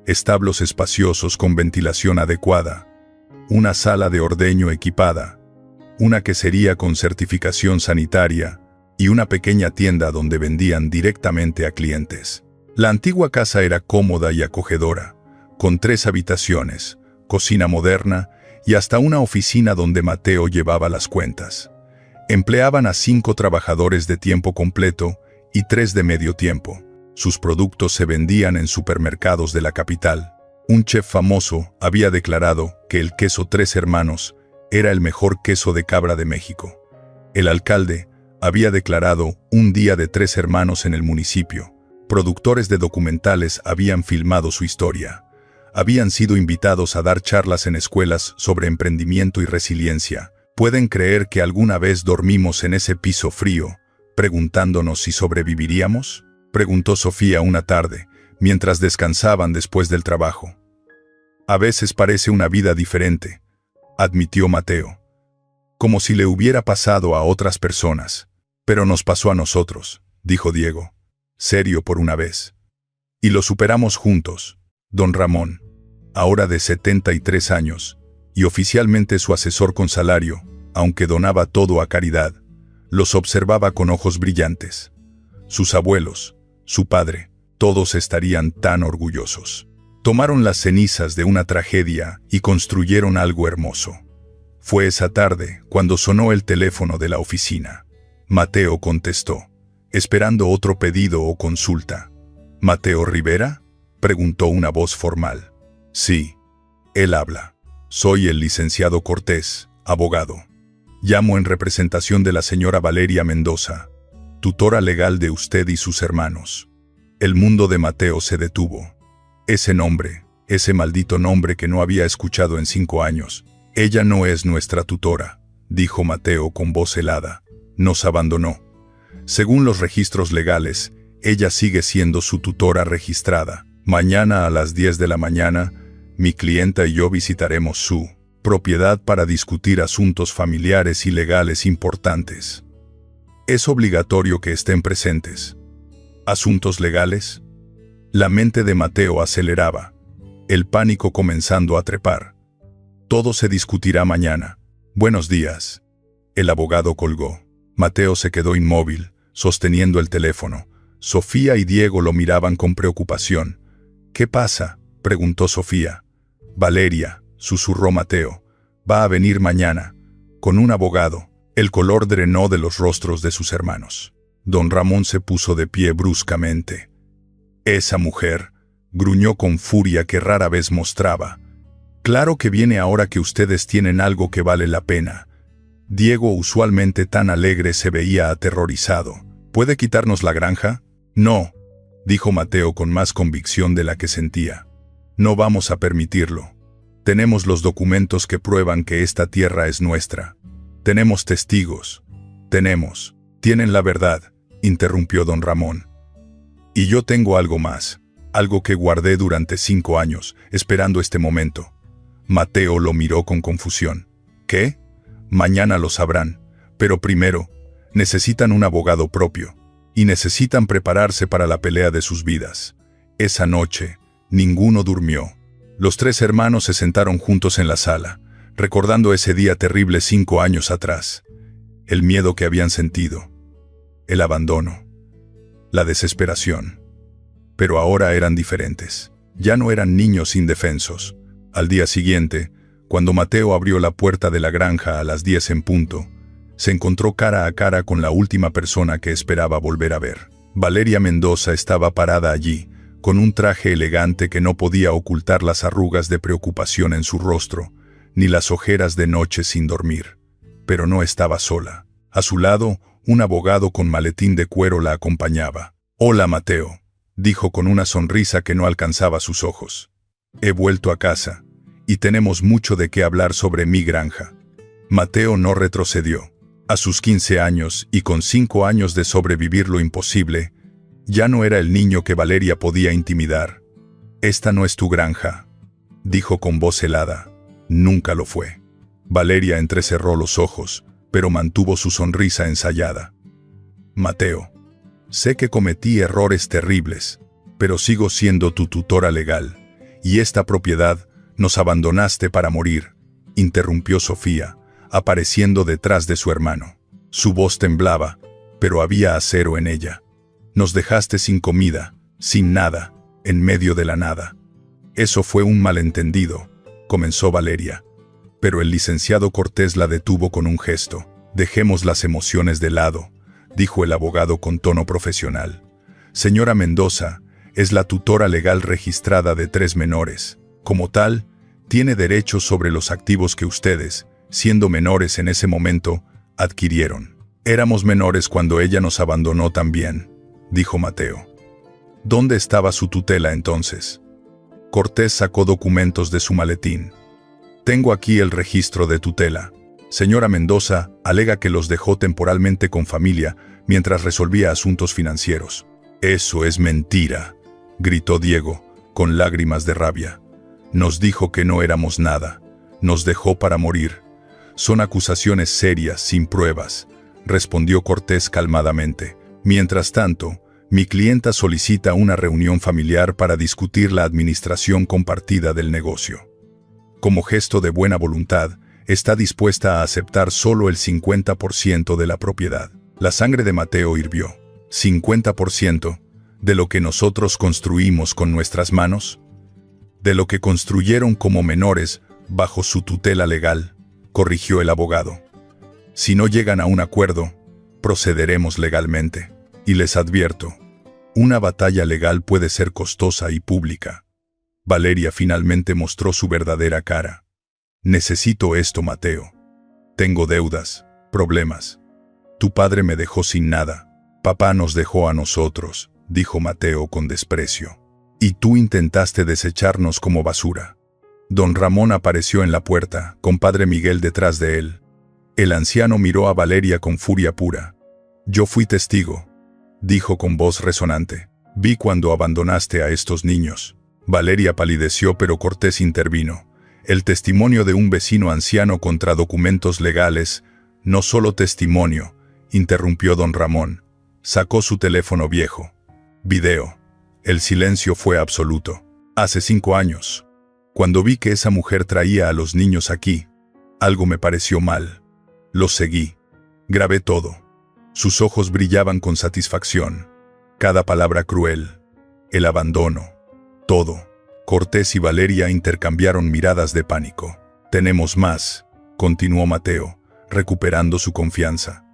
establos espaciosos con ventilación adecuada, una sala de ordeño equipada, una quesería con certificación sanitaria y una pequeña tienda donde vendían directamente a clientes. La antigua casa era cómoda y acogedora, con 3 habitaciones, cocina moderna y hasta una oficina donde Mateo llevaba las cuentas. Empleaban a 5 trabajadores de tiempo completo y 3 de medio tiempo. Sus productos se vendían en supermercados de la capital. Un chef famoso había declarado que el queso Tres Hermanos era el mejor queso de cabra de México. El alcalde había declarado un día de 3 hermanos en el municipio. Productores de documentales habían filmado su historia. Habían sido invitados a dar charlas en escuelas sobre emprendimiento y resiliencia. ¿Pueden creer que alguna vez dormimos en ese piso frío, preguntándonos si sobreviviríamos?, preguntó Sofía una tarde, mientras descansaban después del trabajo. «A veces parece una vida diferente», admitió Mateo. «Como si le hubiera pasado a otras personas. Pero nos pasó a nosotros», dijo Diego, serio por una vez. «Y lo superamos juntos». Don Ramón, ahora de 73 años, y oficialmente su asesor con salario, aunque donaba todo a caridad, los observaba con ojos brillantes. Sus abuelos, su padre, todos estarían tan orgullosos. Tomaron las cenizas de una tragedia y construyeron algo hermoso. Fue esa tarde cuando sonó el teléfono de la oficina. Mateo contestó, esperando otro pedido o consulta. «¿Mateo Rivera?», preguntó una voz formal. «Sí, él habla. Soy el licenciado Cortés, abogado. Llamo en representación de la señora Valeria Mendoza, tutora legal de usted y sus hermanos». El mundo de Mateo se detuvo. Ese nombre, ese maldito nombre que no había escuchado en 5 años. «Ella no es nuestra tutora», dijo Mateo con voz helada. Nos abandonó. Según los registros legales, ella sigue siendo su tutora registrada. Mañana a las 10 de la mañana, mi clienta y yo visitaremos su propiedad para discutir asuntos familiares y legales importantes. Es obligatorio que estén presentes. ¿Asuntos legales? La mente de Mateo aceleraba, el pánico comenzando a trepar. Todo se discutirá mañana. Buenos días. El abogado colgó. Mateo se quedó inmóvil, sosteniendo el teléfono. Sofía y Diego lo miraban con preocupación. ¿Qué pasa?, preguntó Sofía. Valeria, susurró Mateo, va a venir mañana, con un abogado. El color drenó de los rostros de sus hermanos. Don Ramón se puso de pie bruscamente. Esa mujer, gruñó con furia que rara vez mostraba. Claro que viene ahora que ustedes tienen algo que vale la pena. Diego, usualmente tan alegre, se veía aterrorizado. ¿Puede quitarnos la granja? No, dijo Mateo con más convicción de la que sentía. No vamos a permitirlo. Tenemos los documentos que prueban que esta tierra es nuestra. Tenemos testigos. Tienen la verdad, interrumpió don Ramón. Y yo tengo algo más, algo que guardé durante 5 años, esperando este momento. Mateo lo miró con confusión. ¿Qué? Mañana lo sabrán, pero primero, necesitan un abogado propio, y necesitan prepararse para la pelea de sus vidas. Esa noche, ninguno durmió. Los 3 hermanos se sentaron juntos en la sala, recordando ese día terrible 5 años atrás. El miedo que habían sentido, el abandono, la desesperación. Pero ahora eran diferentes. Ya no eran niños indefensos. Al día siguiente, cuando Mateo abrió la puerta de la granja a las 10 en punto, se encontró cara a cara con la última persona que esperaba volver a ver. Valeria Mendoza estaba parada allí, con un traje elegante que no podía ocultar las arrugas de preocupación en su rostro, ni las ojeras de noche sin dormir. Pero no estaba sola. A su lado, un abogado con maletín de cuero la acompañaba. «Hola, Mateo», dijo con una sonrisa que no alcanzaba sus ojos. «He vuelto a casa, y tenemos mucho de qué hablar sobre mi granja». Mateo no retrocedió. A sus 15 años, y con 5 años de sobrevivir lo imposible, ya no era el niño que Valeria podía intimidar. «Esta no es tu granja», dijo con voz helada. Nunca lo fue. Valeria entrecerró los ojos, pero mantuvo su sonrisa ensayada. «Mateo, sé que cometí errores terribles, pero sigo siendo tu tutora legal, y esta propiedad nos abandonaste para morir», interrumpió Sofía, apareciendo detrás de su hermano. Su voz temblaba, pero había acero en ella. «Nos dejaste sin comida, sin nada, en medio de la nada». «Eso fue un malentendido», comenzó Valeria. Pero el licenciado Cortés la detuvo con un gesto. «Dejemos las emociones de lado», dijo el abogado con tono profesional. «Señora Mendoza es la tutora legal registrada de 3 menores. Como tal, tiene derechos sobre los activos que ustedes, siendo menores en ese momento, adquirieron. Éramos menores cuando ella nos abandonó también», dijo Mateo. «¿Dónde estaba su tutela entonces?» Cortés sacó documentos de su maletín. «Tengo aquí el registro de tutela. Señora Mendoza alega que los dejó temporalmente con familia mientras resolvía asuntos financieros». «Eso es mentira», gritó Diego, con lágrimas de rabia. «Nos dijo que no éramos nada. Nos dejó para morir. Son acusaciones serias, sin pruebas», respondió Cortés calmadamente. «Mientras tanto, mi clienta solicita una reunión familiar para discutir la administración compartida del negocio. Como gesto de buena voluntad, está dispuesta a aceptar solo el 50% de la propiedad». La sangre de Mateo hirvió. «¿50% de lo que nosotros construimos con nuestras manos? De lo que construyeron como menores bajo su tutela legal», corrigió el abogado. «Si no llegan a un acuerdo, procederemos legalmente. Y les advierto, una batalla legal puede ser costosa y pública». Valeria finalmente mostró su verdadera cara. «Necesito esto, Mateo. Tengo deudas, problemas. Tu padre me dejó sin nada. Papá nos dejó a nosotros», dijo Mateo con desprecio. «Y tú intentaste desecharnos como basura». Don Ramón apareció en la puerta, con padre Miguel detrás de él. El anciano miró a Valeria con furia pura. «Yo fui testigo», dijo con voz resonante. «Vi cuando abandonaste a estos niños». Valeria palideció, pero Cortés intervino. «El testimonio de un vecino anciano contra documentos legales, no solo testimonio», interrumpió don Ramón. Sacó su teléfono viejo. «Video». El silencio fue absoluto. «Hace 5 años. Cuando vi que esa mujer traía a los niños aquí, algo me pareció mal. Los seguí. Grabé todo». Sus ojos brillaban con satisfacción. Cada palabra cruel. El abandono. Todo. Cortés y Valeria intercambiaron miradas de pánico. «Tenemos más», continuó Mateo, recuperando su confianza.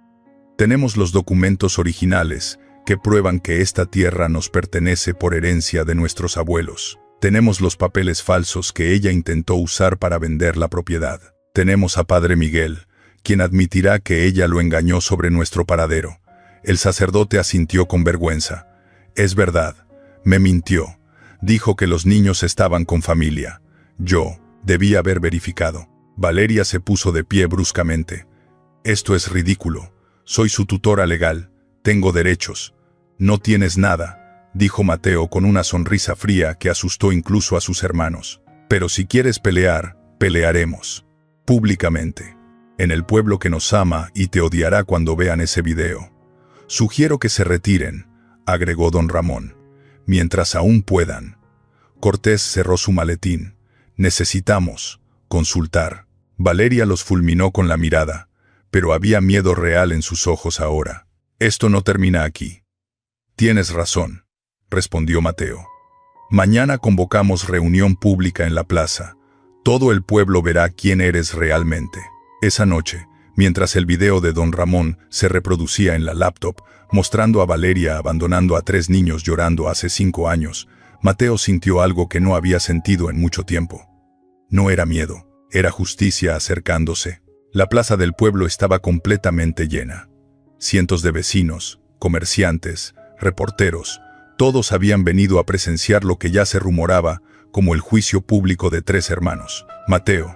«Tenemos los documentos originales que prueban que esta tierra nos pertenece por herencia de nuestros abuelos. Tenemos los papeles falsos que ella intentó usar para vender la propiedad. Tenemos a Padre Miguel, quien admitirá que ella lo engañó sobre nuestro paradero». El sacerdote asintió con vergüenza. «Es verdad, me mintió. Dijo que los niños estaban con familia. Yo debí haber verificado». Valeria se puso de pie bruscamente. «Esto es ridículo. Soy su tutora legal. Tengo derechos». «No tienes nada», dijo Mateo con una sonrisa fría que asustó incluso a sus hermanos. «Pero si quieres pelear, pelearemos. Públicamente. En el pueblo que nos ama y te odiará cuando vean ese video. Sugiero que se retiren», agregó don Ramón, «mientras aún puedan». Cortés cerró su maletín. «Necesitamos consultar». Valeria los fulminó con la mirada, pero había miedo real en sus ojos ahora. «Esto no termina aquí». «Tienes razón», respondió Mateo. «Mañana convocamos reunión pública en la plaza. Todo el pueblo verá quién eres realmente». Esa noche, mientras el video de don Ramón se reproducía en la laptop, mostrando a Valeria abandonando a 3 niños llorando hace 5 años, Mateo sintió algo que no había sentido en mucho tiempo. No era miedo, era justicia acercándose. La plaza del pueblo estaba completamente llena. Cientos de vecinos, comerciantes, reporteros, todos habían venido a presenciar lo que ya se rumoraba como el juicio público de 3 hermanos. Mateo,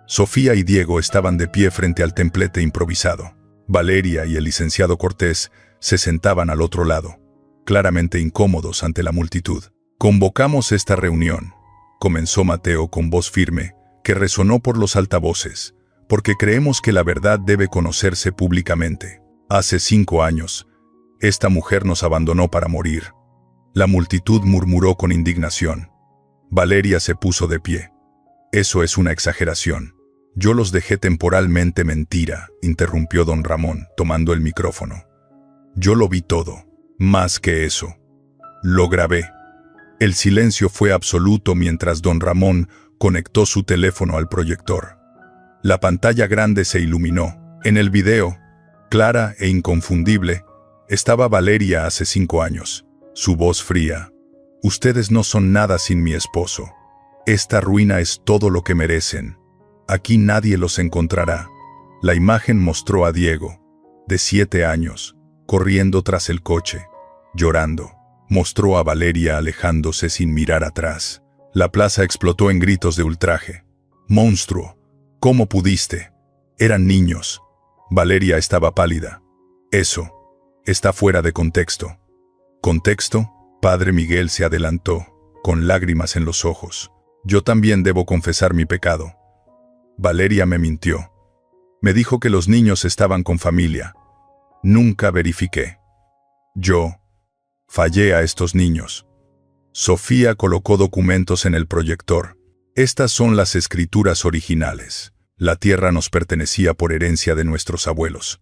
Sofía y Diego estaban de pie frente al templete improvisado. Valeria y el licenciado Cortés se sentaban al otro lado, claramente incómodos ante la multitud. «Convocamos esta reunión», comenzó Mateo con voz firme, que resonó por los altavoces, «porque creemos que la verdad debe conocerse públicamente. Hace 5 años, esta mujer nos abandonó para morir». La multitud murmuró con indignación. Valeria se puso de pie. «Eso es una exageración. Yo los dejé temporalmente». «Mentira», interrumpió don Ramón, tomando el micrófono. «Yo lo vi todo. Más que eso. Lo grabé». El silencio fue absoluto mientras don Ramón conectó su teléfono al proyector. La pantalla grande se iluminó. En el video, clara e inconfundible, estaba Valeria hace 5 años. Su voz fría. «Ustedes no son nada sin mi esposo. Esta ruina es todo lo que merecen. Aquí nadie los encontrará». La imagen mostró a Diego, de 7 años, corriendo tras el coche, llorando. Mostró a Valeria alejándose sin mirar atrás. La plaza explotó en gritos de ultraje. «¡Monstruo! ¿Cómo pudiste? Eran niños». Valeria estaba pálida. «Eso está fuera de contexto». «¿Contexto?». Padre Miguel se adelantó, con lágrimas en los ojos. «Yo también debo confesar mi pecado. Valeria me mintió. Me dijo que los niños estaban con familia. Nunca verifiqué. Yo fallé a estos niños». Sofía colocó documentos en el proyector. «Estas son las escrituras originales. La tierra nos pertenecía por herencia de nuestros abuelos.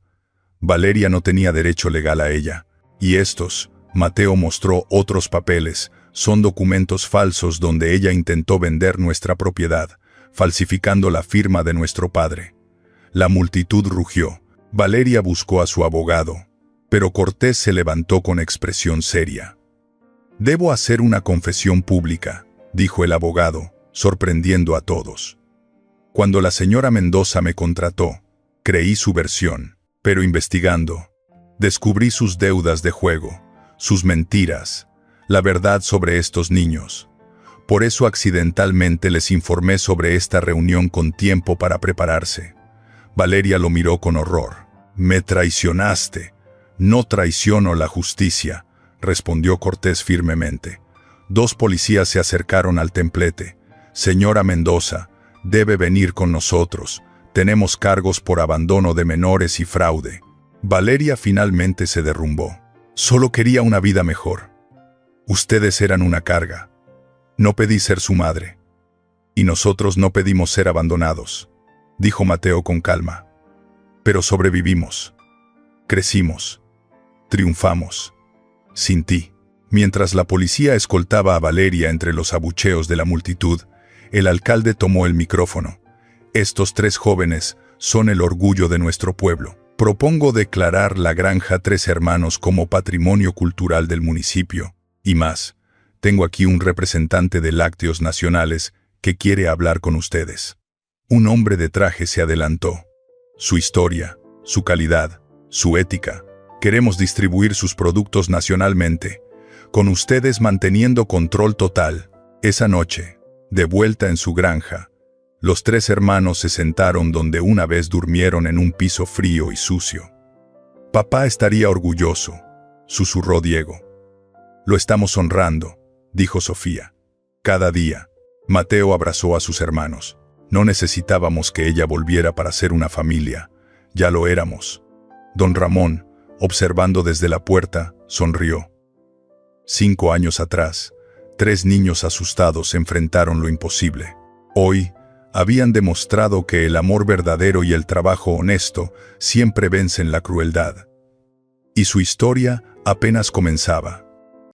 Valeria no tenía derecho legal a ella. Y estos», Mateo mostró otros papeles, «son documentos falsos donde ella intentó vender nuestra propiedad, falsificando la firma de nuestro padre». La multitud rugió. Valeria buscó a su abogado, pero Cortés se levantó con expresión seria. «Debo hacer una confesión pública», dijo el abogado, sorprendiendo a todos. «Cuando la señora Mendoza me contrató, creí su versión, pero investigando, descubrí sus deudas de juego, sus mentiras, la verdad sobre estos niños. Por eso accidentalmente les informé sobre esta reunión con tiempo para prepararse. Valeria lo miró con horror. «Me traicionaste». «No traiciono la justicia», respondió Cortés firmemente. 2 policías se acercaron al templete. «Señora Mendoza, debe venir con nosotros. Tenemos cargos por abandono de menores y fraude». Valeria finalmente se derrumbó. «Solo quería una vida mejor. Ustedes eran una carga. No pedí ser su madre. Y nosotros no pedimos ser abandonados», dijo Mateo con calma. «Pero sobrevivimos. Crecimos. Triunfamos. Sin ti». Mientras la policía escoltaba a Valeria entre los abucheos de la multitud, el alcalde tomó el micrófono. «Estos 3 jóvenes son el orgullo de nuestro pueblo. Propongo declarar la Granja Tres Hermanos como patrimonio cultural del municipio. Y más, tengo aquí un representante de Lácteos Nacionales que quiere hablar con ustedes». Un hombre de traje se adelantó. «Su historia, su calidad, su ética. Queremos distribuir sus productos nacionalmente, con ustedes manteniendo control total». Esa noche, de vuelta en su granja, los 3 hermanos se sentaron donde una vez durmieron en un piso frío y sucio. «Papá estaría orgulloso», susurró Diego. «Lo estamos honrando», dijo Sofía. «Cada día». Mateo abrazó a sus hermanos. «No necesitábamos que ella volviera para ser una familia. Ya lo éramos». Don Ramón, observando desde la puerta, sonrió. 5 años atrás, 3 niños asustados enfrentaron lo imposible. Hoy, habían demostrado que el amor verdadero y el trabajo honesto siempre vencen la crueldad. Y su historia apenas comenzaba.